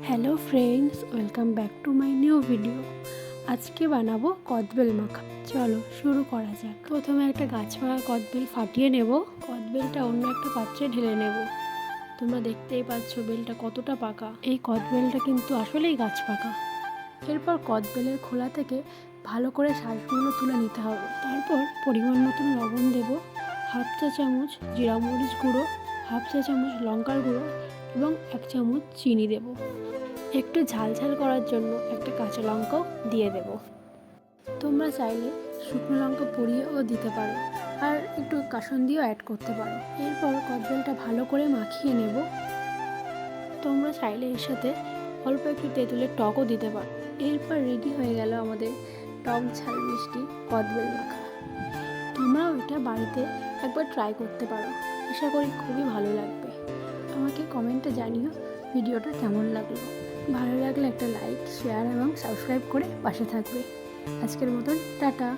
Hello friends, welcome back to my new video. আজকে বানাবো কদবেল মাখা। চলো শুরু করা যাক। প্রথমে একটা গাছ পাকা কদবেল ফাটিয়ে নেব। কদবেলটা অন্য একটা পাত্রে ঢেলে নেব। তোমরা দেখতেই পাচ্ছ বেলটা কতটা পাকা। এই কদবেলটা কিন্তু আসলেই গাছ পাকা। এরপর কদবেলের খোলা থেকে ভালো করে শাঁসগুলো তুলে নিতে হবে। তারপর পরিমাণ মতন লবণ দেব, হাফ চা চামচ জিরা মরিচ গুঁড়ো, হাফ চা চামচ লঙ্কার গুঁড়ো এবং 1 চামচ চিনি দেব। একটু ঝাল ঝাল করার জন্য একটা কাঁচা লঙ্কাও দিয়ে দেব। তোমরা চাইলে শুকনো লঙ্কা পুড়িয়েও দিতে পারো, আর একটু কাসুন্দিও অ্যাড করতে পারো। এরপর কদবেলটা ভালো করে মাখিয়ে নেব। তোমরা চাইলে এর সাথে অল্প একটু তেঁতুলের টকও দিতে পারো। এরপর রেডি হয়ে গেল আমাদের টক ঝাল মিষ্টি কদবেল মাখা। তোমরাও এটা বাড়িতে একবার ট্রাই করতে পারো। আশা করি খুবই ভালো লাগবে। আমাকে কমেন্টে জানিও ভিডিওটা কেমন লাগলো। ভালো লাগলে একটা লাইক, শেয়ার এবং সাবস্ক্রাইব করে পাশে থাকবে। আজকের মতন টাটা।